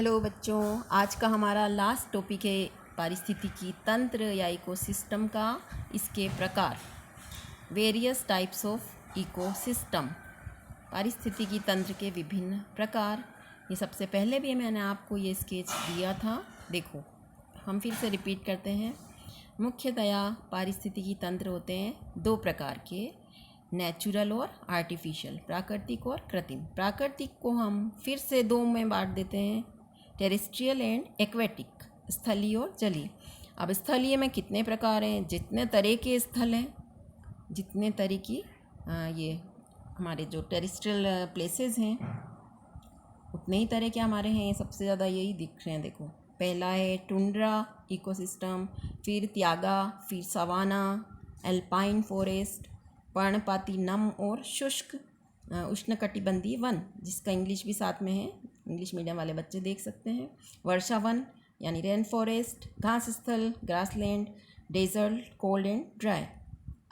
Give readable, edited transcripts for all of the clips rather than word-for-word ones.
Hello बच्चों, आज का हमारा लास्ट टॉपिक है पारिस्थितिकी तंत्र या इकोसिस्टम का इसके प्रकार। वेरियस टाइप्स ऑफ इकोसिस्टम, पारिस्थितिकी तंत्र के विभिन्न प्रकार। ये सबसे पहले भी मैंने आपको ये स्केच दिया था, देखो हम फिर से रिपीट करते हैं। मुख्यतया पारिस्थितिकी तंत्र होते हैं दो प्रकार के, नेचुरल और आर्टिफिशियल, प्राकृतिक और कृत्रिम। प्राकृतिक को हम फिर से दो में बांट देते हैं, टेरेस्ट्रियल एंड एक्वेटिक, स्थलीय और जलीय। अब स्थलीय में कितने प्रकार हैं? जितने तरह के स्थल हैं, जितने तरह की ये हमारे जो टेरेस्ट्रियल प्लेसेस हैं उतने ही तरह के हमारे हैं। सबसे ज़्यादा यही दिख रहे हैं, देखो पहला है टुंड्रा इकोसिस्टम, फिर त्यागा, फिर सवाना, एल्पाइन फॉरेस्ट, पर्णपाती नम और शुष्क उष्णकटिबंधीय वन, जिसका इंग्लिश भी साथ में है, इंग्लिश मीडियम वाले बच्चे देख सकते हैं। वर्षा वन यानी रेन फॉरेस्ट, घास स्थल, grassland, desert, cold and dry.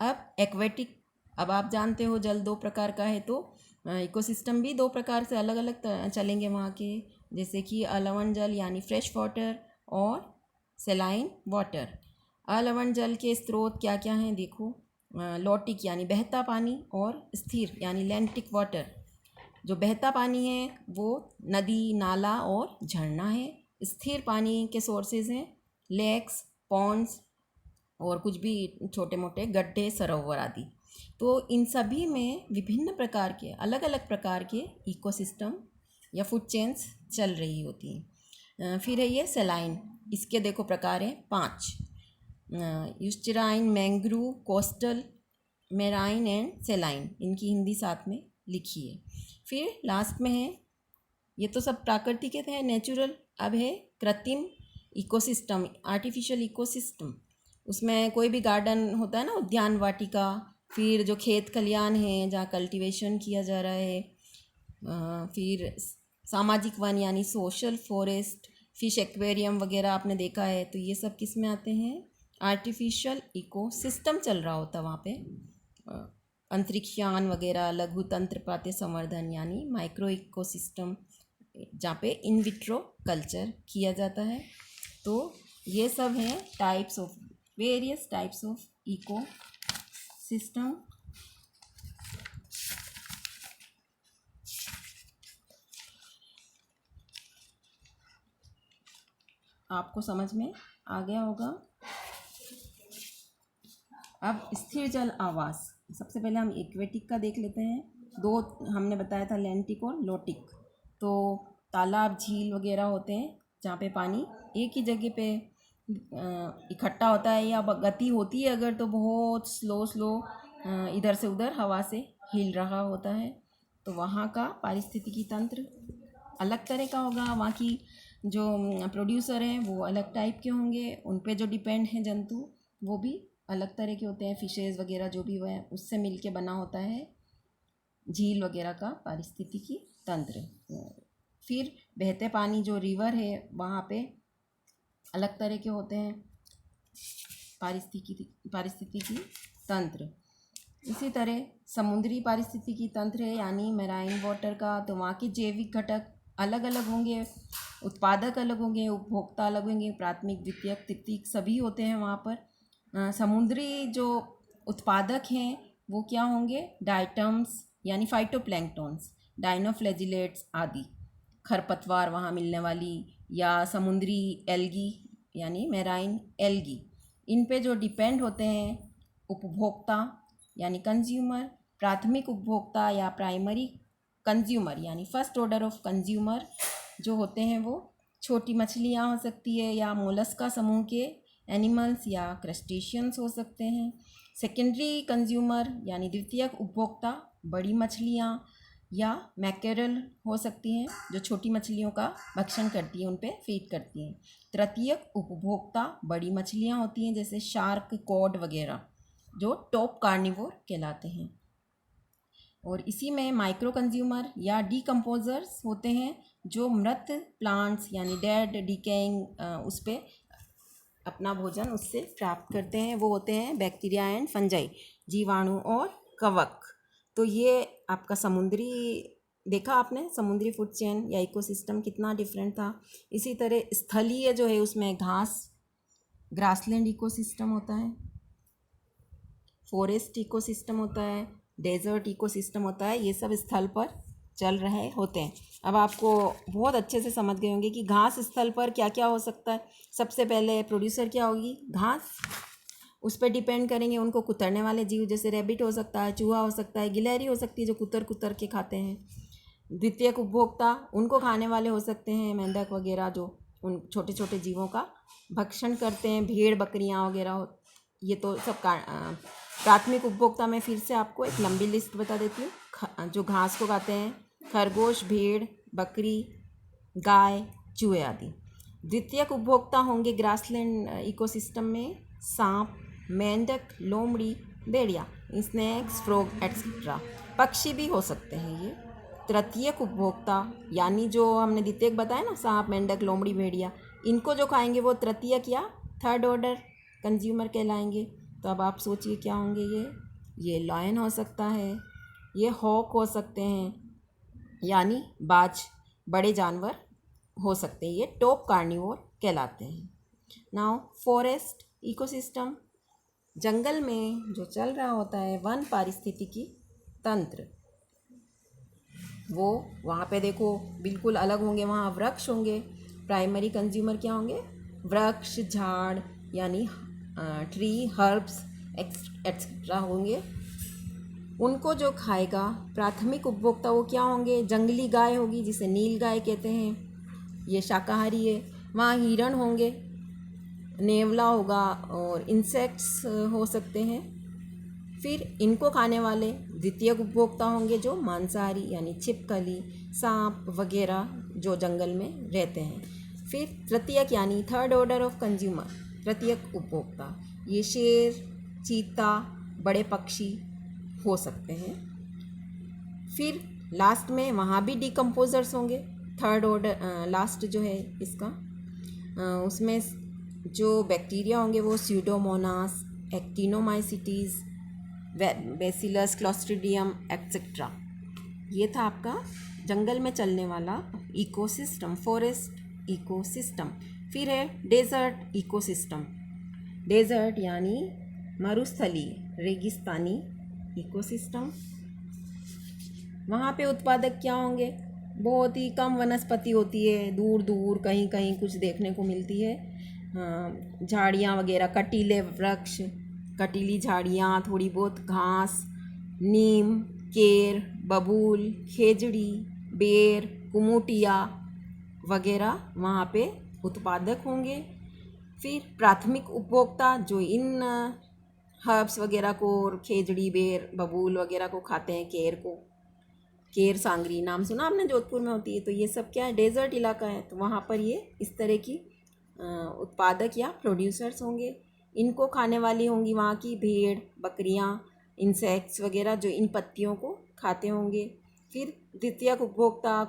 अब एक्वेटिक, अब आप जानते हो जल दो प्रकार का है, तो इकोसिस्टम भी दो प्रकार से अलग अलग चलेंगे वहाँ के, जैसे कि अलवण जल यानी फ्रेश वाटर और सेलाइन वाटर। अलवण जल के स्रोत क्या क्या हैं देखो, लौटिक यानी बहता पानी और स्थिर यानी लैंटिक वाटर। जो बहता पानी है वो नदी, नाला और झरना है। स्थिर पानी के सोर्सेज हैं लेक्स, पॉन्ड्स और कुछ भी छोटे मोटे गड्ढे, सरोवर आदि। तो इन सभी में विभिन्न प्रकार के, अलग अलग प्रकार के इकोसिस्टम या फूड चेन्स चल रही होती हैं। फिर है ये सेलाइन, इसके देखो प्रकार हैं 5, estuarine, mangrove, coastal, marine and saline, इनकी हिंदी साथ में लिखी है। फिर लास्ट में है, ये तो सब प्राकृतिक है, नेचुरल। अब है कृत्रिम इकोसिस्टम, आर्टिफिशियल इकोसिस्टम। उसमें कोई भी गार्डन होता है ना, उद्यान वाटिका, फिर जो खेत खलियान हैं जहाँ कल्टीवेशन किया जा रहा है, फिर सामाजिक वन यानी सोशल फॉरेस्ट, फिश एक्वेरियम वगैरह आपने देखा है, तो ये सब किस में आते हैं? आर्टिफिशियल इकोसिस्टम चल रहा होता वहाँ पे। अंतरिक्षयान वगैरह, लघु तंत्र पाते संवर्धन यानी माइक्रो इकोसिस्टम, जहाँ पे इन विट्रो कल्चर किया जाता है। तो ये सब हैं types of, various types of ecosystem. आपको समझ में आ गया होगा। अब स्थिर जल आवास, सबसे पहले हम एक्वेटिक का देख लेते हैं। दो हमने बताया था, लैंटिक और लोटिक। तो तालाब, झील वगैरह होते हैं जहाँ पे पानी एक ही जगह पे इकट्ठा होता है या गति होती है अगर, तो बहुत स्लो इधर से उधर हवा से हिल रहा होता है। तो वहाँ का पारिस्थितिकी तंत्र अलग तरह का होगा, वहाँ की जो प्रोड्यूसर हैं वो अलग टाइप के होंगे, उन पे जो डिपेंड हैं जंतु वो भी अलग तरह के होते हैं। फिशेज़ वगैरह जो भी हुए हैं उससे मिल के बना होता है झील वगैरह का पारिस्थितिकी तंत्र। फिर बहते पानी जो रिवर है वहाँ पे अलग तरह के होते हैं पारिस्थितिकी तंत्र। इसी तरह समुद्री पारिस्थितिकी तंत्र है यानी मैराइन वाटर का, तो वहाँ के जैविक घटक अलग अलग होंगे, उत्पादक अलग होंगे, उपभोक्ता अलग होंगे, प्राथमिक, द्वितीयक, तृतीयक सभी होते हैं वहाँ पर। समुद्री जो उत्पादक हैं वो क्या होंगे? डाइटम्स यानी फाइटोप्लैंक्टन्स, डाइनोफ्लैजिलेट्स आदि, खरपतवार वहाँ मिलने वाली, या समुद्री एल्गी यानी मैराइन एल्गी। इन पे जो डिपेंड होते हैं उपभोक्ता यानी कंज्यूमर, प्राथमिक उपभोक्ता या प्राइमरी कंज्यूमर यानी फर्स्ट ऑर्डर ऑफ कंज्यूमर जो होते हैं, वो छोटी मछलियाँ हो सकती है या मोलस्का समूह के एनिमल्स या क्रस्टेशियंस हो सकते हैं। सेकेंडरी कंज्यूमर यानी द्वितीयक उपभोक्ता, बड़ी मछलियाँ या मैकेरल हो सकती हैं जो छोटी मछलियों का भक्षण करती हैं, उन पे फीड करती हैं। तृतीयक उपभोक्ता बड़ी मछलियाँ होती हैं जैसे शार्क, कॉड वगैरह जो टॉप कार्निवोर कहलाते हैं। और इसी में माइक्रो कंज्यूमर या डीकम्पोजर्स होते हैं जो मृत प्लांट्स यानी डेड, डिकेइंग उस पर अपना भोजन उससे प्राप्त करते हैं, वो होते हैं बैक्टीरिया एंड फंजाई, जीवाणु और कवक। तो ये आपका समुद्री देखा आपने समुद्री फूड चेन या इकोसिस्टम कितना डिफरेंट था। इसी तरह स्थलीय जो है उसमें घास ग्रासलैंड इकोसिस्टम होता है, फॉरेस्ट इकोसिस्टम होता है, डेजर्ट इकोसिस्टम होता है। ये सब स्थल पर चल रहे होते हैं। अब आपको बहुत अच्छे से समझ गए होंगे कि घास स्थल पर क्या क्या हो सकता है। सबसे पहले प्रोड्यूसर क्या होगी, घास। उस पर डिपेंड करेंगे उनको कुतरने वाले जीव, जैसे रैबिट हो सकता है, चूहा हो सकता है, गिलहरी हो सकती है जो कुतर कुतर के खाते हैं। द्वितीयक उपभोक्ता उनको खाने वाले हो सकते हैं, मेंढक वगैरह जो उन छोटे छोटे जीवों का भक्षण करते हैं, भेड़ बकरियां वगैरह। ये तो सब प्राथमिक उपभोक्ता में फिर से आपको एक लंबी लिस्ट बता देती हूँ। जो घास को खाते हैं, खरगोश, भेड़, बकरी, गाय, चूहे आदि। द्वितीयक उपभोक्ता होंगे ग्रासलैंड इकोसिस्टम में सांप, मेंढक, लोमड़ी, भेड़िया, स्नेक्स, फ्रॉग एट्सेट्रा। पक्षी भी हो सकते हैं ये। तृतीयक उपभोक्ता यानी जो हमने द्वितीयक बताया ना, सांप, मेंढक, लोमड़ी, भेड़िया, इनको जो खाएंगे वो तृतीयक या थर्ड ऑर्डर कंज्यूमर कहलाएंगे। तो अब आप सोचिए क्या होंगे ये लायन हो सकता है, ये हॉक हो सकते हैं यानी बाज, बड़े जानवर हो सकते हैं, ये टॉप कार्निवोर कहलाते हैं। नाउ फॉरेस्ट इकोसिस्टम, जंगल में जो चल रहा होता है वन पारिस्थितिकी तंत्र, वो वहाँ पे देखो बिल्कुल अलग होंगे। वहाँ वृक्ष होंगे, प्राइमरी कंज्यूमर क्या होंगे, वृक्ष, झाड़ यानी ट्री, हर्ब्स एक्सेट्रा होंगे। उनको जो खाएगा प्राथमिक उपभोक्ता वो क्या होंगे, जंगली गाय होगी जिसे नील गाय कहते हैं, ये शाकाहारी है। वहाँ हिरण होंगे, नेवला होगा और इंसेक्ट्स हो सकते हैं। फिर इनको खाने वाले द्वितीयक उपभोक्ता होंगे जो मांसाहारी यानी छिपकली, सांप वगैरह जो जंगल में रहते हैं। फिर तृतीयक यानी थर्ड ऑर्डर ऑफ कंज्यूमर, तृतीयक उपभोक्ता, ये शेर, चीता, बड़े पक्षी हो सकते हैं। फिर लास्ट में वहाँ भी डिकम्पोजर्स होंगे, थर्ड ऑर्डर लास्ट जो है इसका, उसमें जो बैक्टीरिया होंगे वो स्यूडोमोनास, एक्टिनोमाइसिटीज़, बेसिलस, क्लॉस्ट्रिडियम एक्सेट्रा। ये था आपका जंगल में चलने वाला इकोसिस्टम, फॉरेस्ट इकोसिस्टम। फिर है डेजर्ट इकोसिस्टम, डेजर्ट यानी मरुस्थलीय, रेगिस्तानी इकोसिस्टम। वहाँ पे उत्पादक क्या होंगे, बहुत ही कम वनस्पति होती है, दूर दूर कहीं कहीं कुछ देखने को मिलती है। झाड़ियाँ वगैरह, कटीले वृक्ष, कटीली झाड़ियाँ, थोड़ी बहुत घास, नीम, केर, बबूल, खेजड़ी, बेर, कुमुटिया वगैरह वहाँ पे उत्पादक होंगे। फिर प्राथमिक उपभोक्ता जो इन हर्ब्स वगैरह को, खेजड़ी, बेर, बबूल वगैरह को खाते हैं, केर को, केर सांगरी नाम सुना आपने, जोधपुर में होती है। तो ये सब क्या है, डेजर्ट इलाका है, तो वहाँ पर ये इस तरह की उत्पादक या प्रोड्यूसर्स होंगे। इनको खाने वाली होंगी वहाँ की भेड़, बकरियाँ, इंसेक्ट्स वगैरह जो इन पत्तियों को खाते होंगे। फिर द्वितीयक उपभोक्ता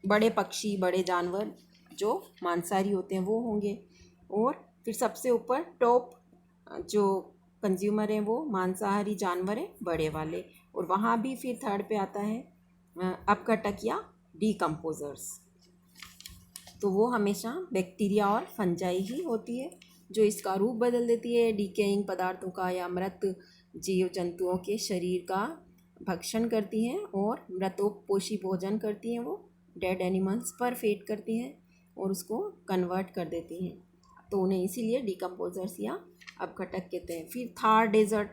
बड़े पक्षी, बड़े जानवर जो मांसाहारी होते हैं वो होंगे। और फिर सबसे ऊपर टॉप जो कंज्यूमर हैं वो मांसाहारी जानवर हैं, बड़े वाले। और वहाँ भी फिर थर्ड पे आता है अपघटक या डीकम्पोजर्स। तो वो हमेशा बैक्टीरिया और फंजाई ही होती है जो इसका रूप बदल देती है, डीकेइंग पदार्थों का या मृत जीव जंतुओं के शरीर का भक्षण करती हैं और मृतोपपोषी भोजन करती हैं। वो डेड एनिमल्स पर फेड करती हैं और उसको कन्वर्ट कर देती हैं, तो उन्हें इसीलिए डीकम्पोजर्स या अपघटक कहते हैं। फिर थार डेजर्ट,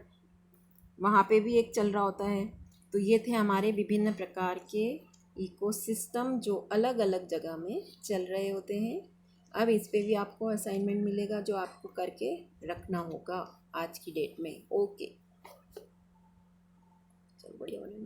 वहाँ पे भी एक चल रहा होता है। तो ये थे हमारे विभिन्न प्रकार के इकोसिस्टम जो अलग अलग जगह में चल रहे होते हैं। अब इस पे भी आपको असाइनमेंट मिलेगा जो आपको करके रखना होगा आज की डेट में। ओके, चल बढ़िया वाले।